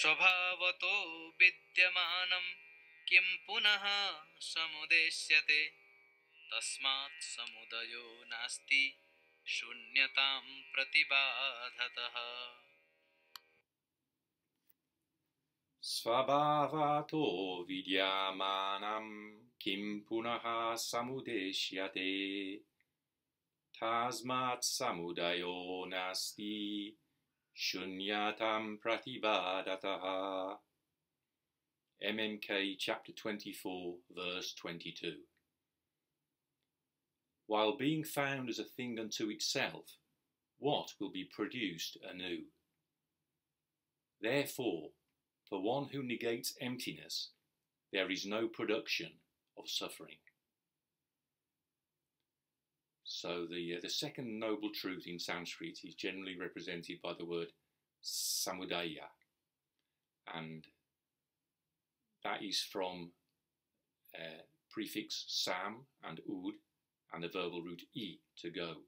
svabhāvato vidyamānaṃ kim punaḥ samudeṣyate tasmāt samudayo nāsti śūnyatāṃ pratibādhataḥ. Svabhāvato vidyamānaṃ kim punaḥ samudeṣyate tasmāt samudayo nāsti śūnyatāṃ pratibādhataḥ. MMK chapter 24 verse 22. While being found as a thing unto itself, what will be produced anew? Therefore, for one who negates emptiness, there is no production of suffering. So the second noble truth in Sanskrit is generally represented by the word samudayo, and that is from prefix sam and ud and the verbal root I, to go.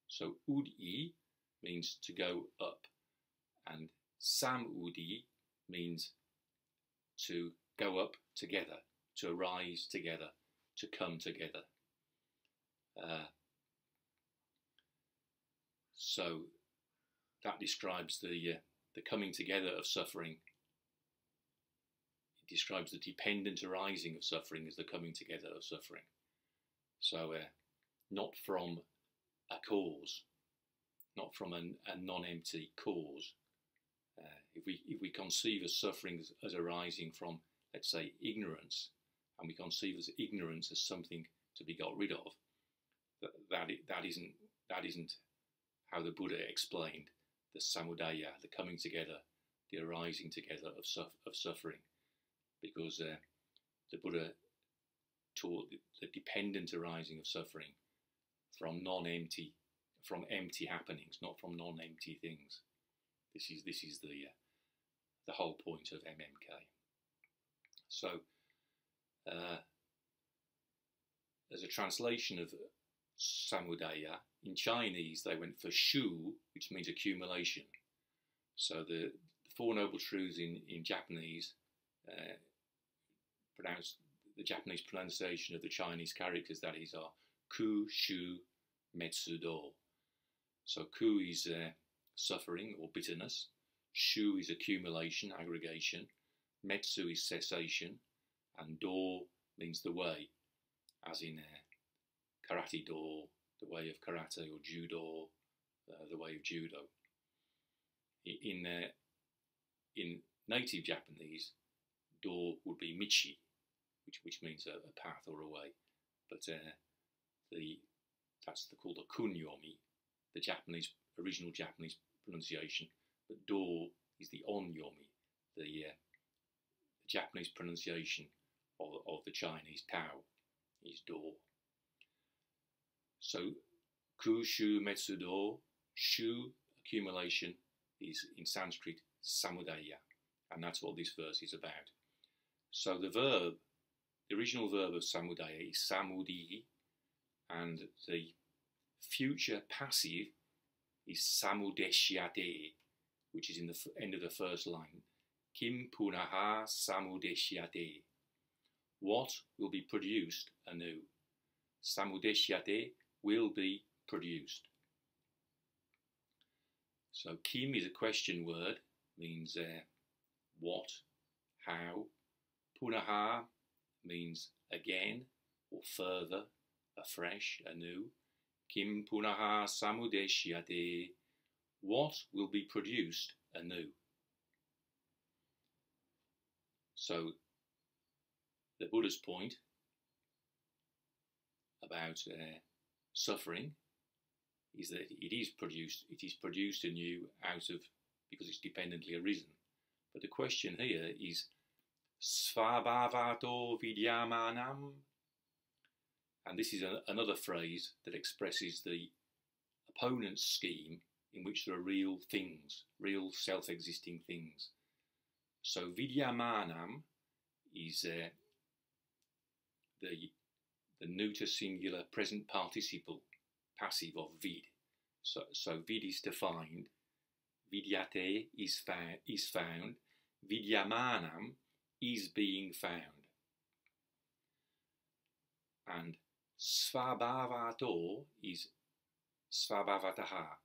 So ud-I means to go up, and samudi means to go up together, to arise together, to come together. So that describes the coming together of suffering. It describes the dependent arising of suffering as the coming together of suffering. So not from a cause, not from a non-empty cause. If we conceive of suffering as arising from, let's say, ignorance, and we conceive as ignorance as something to be got rid of, that isn't how the Buddha explained the samudayo, the coming together, the arising together of suffering, because the Buddha taught the dependent arising of suffering from empty happenings, not from non-empty things. This is the whole point of MMK. So, as a translation of samudayo, in Chinese they went for shū, which means accumulation. So the Four Noble Truths in Japanese, the Japanese pronunciation of the Chinese characters, that is, are ku, shu, metsu, do. So ku is suffering or bitterness, shu is accumulation, aggregation, metsu is cessation, and do means the way, as in karate do, the way of karate, or judo, the way of judo. In native Japanese, do would be michi, which means a path or a way, but that's called a kunyomi, the original Japanese pronunciation. But do is the onyomi, the Japanese pronunciation of the Chinese Tao is do. So ku, shu, metsu, do, shu, accumulation, is in Sanskrit samudayo, and that's what this verse is about. So the original verb of samudayo is samudi, and the future passive is samudeṣyate, which is in the end of the first line. Kim punaḥ samudeṣyate. What will be produced anew? Samudeṣyate will be produced. So kim is a question word, means what, how. Punaḥ means again, or further, afresh, anew. Kim punaḥ samudeṣyate. What will be produced anew? So the Buddha's point about suffering is that it is produced anew because it's dependently arisen. But the question here is svabhāvato vidyamānaṃ, and this is another phrase that expresses the opponent's scheme in which there are real things, real self-existing things. So vidyamānaṃ is the neuter singular present participle passive of vid. So vid is defined, vidyate is found, vidyamānaṃ is being found. And svabhāvato is svabhāvataḥ.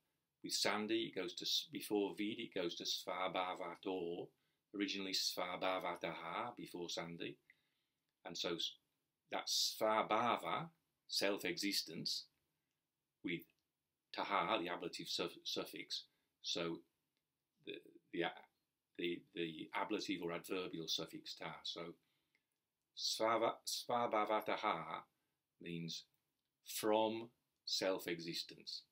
With sandhi, it goes to, before vid, it goes to svabhāvato. Originally svabhāvataḥ before sandhi. And so that's svabhāva, self-existence, with taḥ, the ablative suffix. So the ablative or adverbial suffix ta. So svabhāvataḥ means from self-existence.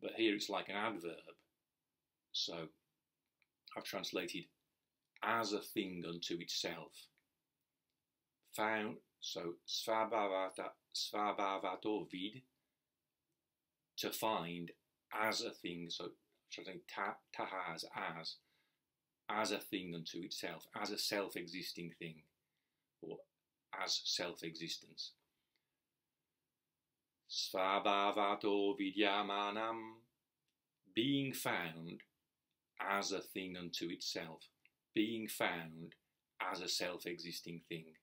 But here it's like an adverb. So I've translated as a thing unto itself. Found, so svabhāvato vid, to find as a thing. So translating taḥ as a thing unto itself, as a self-existing thing, or as self-existence. Svabhāvato vidyamānaṃ, being found as a thing unto itself, being found as a self-existing thing.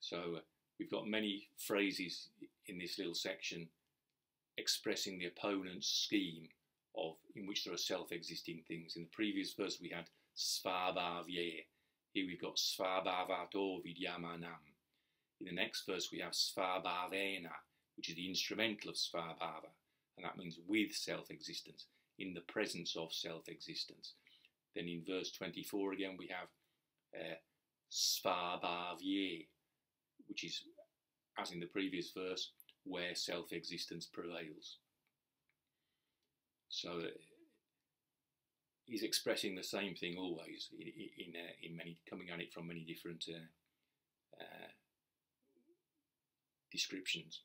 So we've got many phrases in this little section expressing the opponent's scheme of in which there are self-existing things. In the previous verse we had svabhāvato. Here we've got svabhāvato vidyamānaṃ. In the next verse we have svabhāvena, which is the instrumental of svabhāva, and that means with self-existence, in the presence of self-existence. Then in verse 24 again we have svabhāvato, which is, as in the previous verse, where self-existence prevails. So he's expressing the same thing always, in many, coming at it from many different descriptions.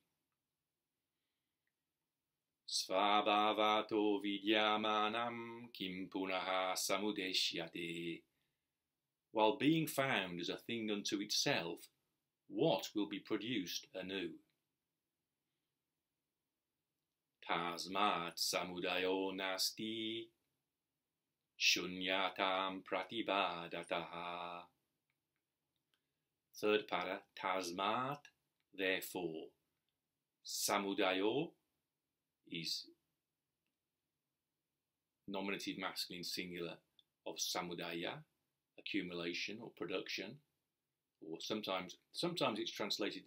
Svabhāvato vidyamānaṃ kim punaḥ samudeṣyate. While being found as a thing unto itself, what will be produced anew? Tasmāt samudayo nāsti, śūnyatāṃ pratibādhataḥ. Third para, tasmāt, therefore. Samudayo is nominative masculine singular of samudaya, accumulation or production, or sometimes it's translated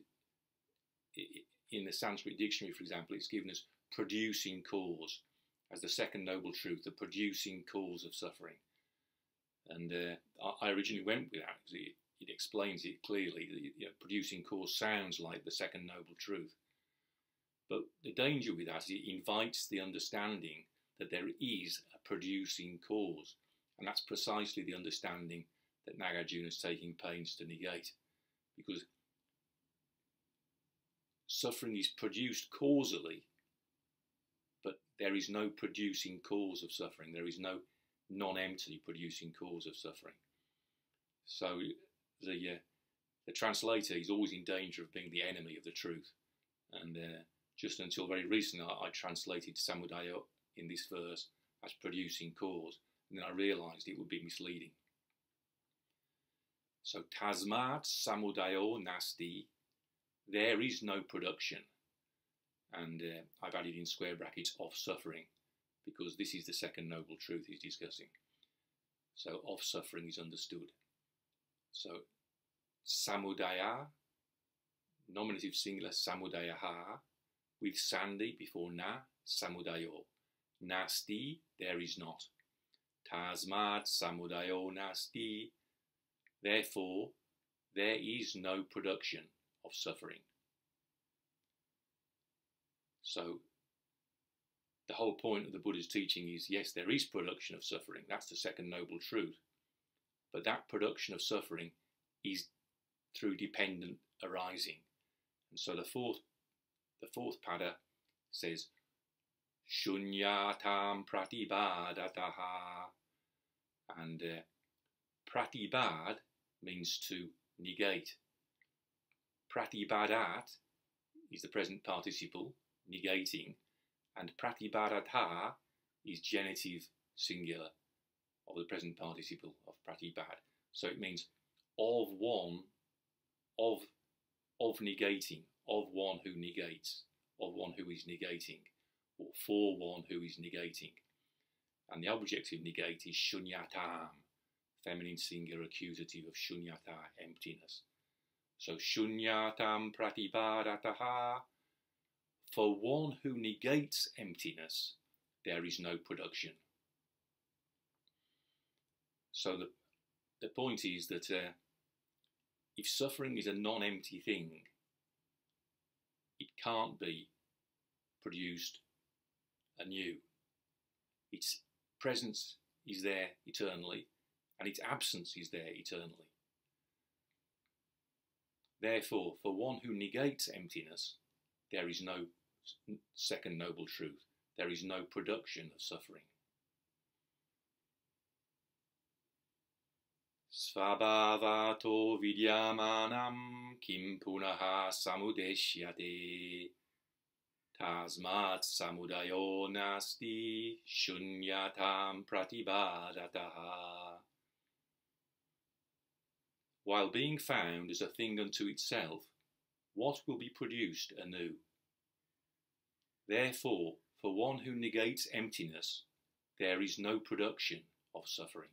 in the Sanskrit dictionary, for example, it's given as producing cause, as the second noble truth, the producing cause of suffering. And I originally went with that because it explains it clearly. You know, producing cause sounds like the second noble truth. But the danger with that is it invites the understanding that there is a producing cause. And that's precisely the understanding that Nagarjuna is taking pains to negate. Because suffering is produced causally, but there is no producing cause of suffering. There is no non-empty producing cause of suffering. So the translator is always in danger of being the enemy of the truth. And just until very recently, I translated samudayo in this verse as producing cause, and then I realised it would be misleading. So tasmāt samudayo nāsti, there is no production, and I've added in square brackets of suffering, because this is the second noble truth he's discussing. So of suffering is understood. So samudaya, nominative singular samudayaha, with sandhi before na, samudayo. Nāsti, there is not. Tasmāt samudayo nāsti, therefore there is no production of suffering. So the whole point of the Buddha's teaching is, yes, there is production of suffering. That's the second noble truth. But that production of suffering is through dependent arising. And so the fourth pada says, śūnyatāṃ pratibādhataḥ. And pratibād means to negate. Pratibādhat is the present participle, negating, and pratibādhataḥ is genitive singular, of the present participle of pratibādhataḥ. So it means of one, of negating, of one who negates, of one who is negating, or for one who is negating. And the objective negate is śūnyatāṃ, feminine singular accusative of śūnyatāṃ, emptiness. So śūnyatāṃ pratibādhataḥ, for one who negates emptiness, there is no production. So the point is that if suffering is a non-empty thing, it can't be produced anew. Its presence is there eternally, and its absence is there eternally. Therefore, for one who negates emptiness, there is no second noble truth. There is no production of suffering. Svabhāvato vidyamānaṃ kim punaḥ samudeṣyate tasmāt samudayo nāsti śūnyatāṃ pratibādhataḥ. While being found as a thing unto itself, what will be produced anew? Therefore, for one who negates emptiness, there is no production of suffering.